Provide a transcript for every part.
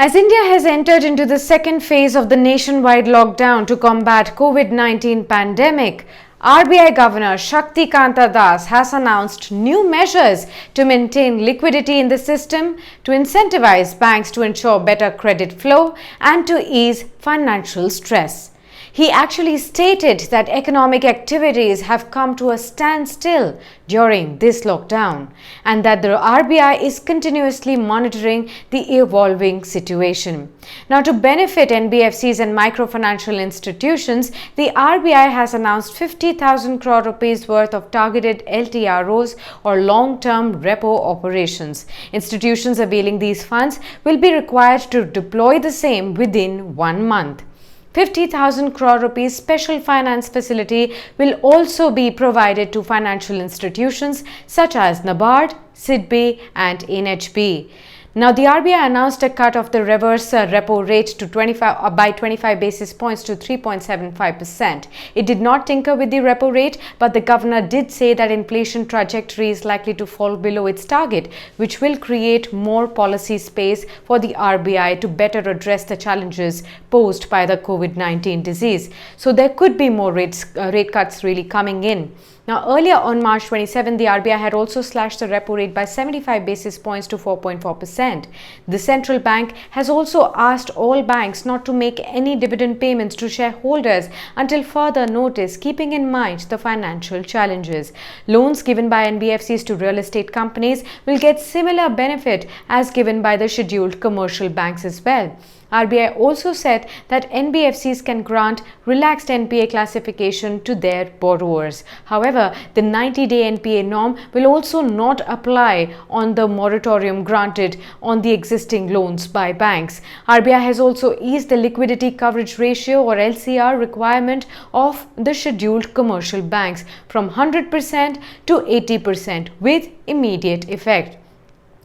As India has entered into the second phase of the nationwide lockdown to combat COVID-19 pandemic, RBI Governor Shakti Kanta Das has announced new measures to maintain liquidity in the system, to incentivize banks to ensure better credit flow and to ease financial stress. He actually stated that economic activities have come to a standstill during this lockdown and that the RBI is continuously monitoring the evolving situation. Now, to benefit NBFCs and microfinancial institutions, the RBI has announced 50,000 crore rupees worth of targeted LTROs or long-term repo operations. Institutions availing these funds will be required to deploy the same within 1 month. 50,000 crore rupees special finance facility will also be provided to financial institutions such as NABARD, SIDBI and NHB. Now, the RBI announced a cut of the reverse repo rate to 25 basis points to 3.75%. It did not tinker with the repo rate, but the governor did say that inflation trajectory is likely to fall below its target, which will create more policy space for the RBI to better address the challenges posed by the COVID-19 disease. So there could be more rate cuts really coming in. Now, earlier on March 27, the RBI had also slashed the repo rate by 75 basis points to 4.4%. The central bank has also asked all banks not to make any dividend payments to shareholders until further notice, keeping in mind the financial challenges. Loans given by NBFCs to real estate companies will get similar benefit as given by the scheduled commercial banks as well. RBI also said that NBFCs can grant relaxed NPA classification to their borrowers. However, the 90-day NPA norm will also not apply on the moratorium granted on the existing loans by banks. RBI has also eased the liquidity coverage ratio or LCR requirement of the scheduled commercial banks from 100% to 80% with immediate effect.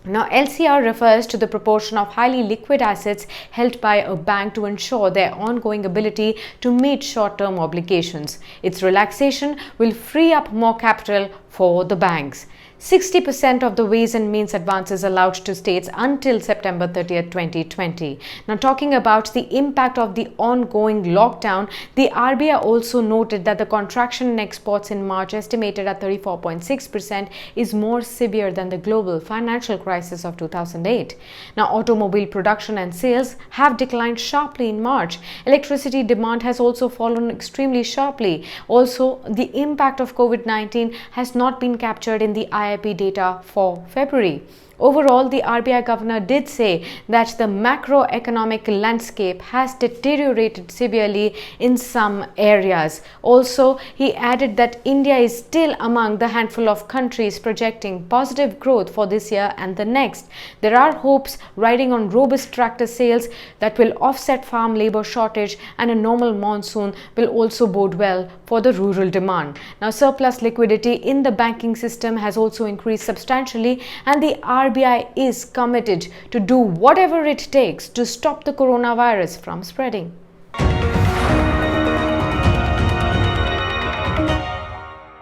Now, LCR refers to the proportion of highly liquid assets held by a bank to ensure their ongoing ability to meet short-term obligations. Its relaxation will free up more capital for the banks. 60% of the ways and means advances allowed to states until September 30th, 2020. Now, talking about the impact of the ongoing lockdown, the RBI also noted that the contraction in exports in March, estimated at 34.6%, is more severe than the global financial crisis of 2008. Now, automobile production and sales have declined sharply in March. Electricity demand has also fallen extremely sharply. Also, the impact of COVID-19 has not been captured in the IIP data for February. Overall, the RBI governor did say that the macroeconomic landscape has deteriorated severely in some areas. Also, he added that India is still among the handful of countries projecting positive growth for this year and the next. There are hopes riding on robust tractor sales that will offset farm labor shortage, and a normal monsoon will also bode well for the rural demand. Now, surplus liquidity in the banking system has also increased substantially, and the RBI is committed to do whatever it takes to stop the coronavirus from spreading.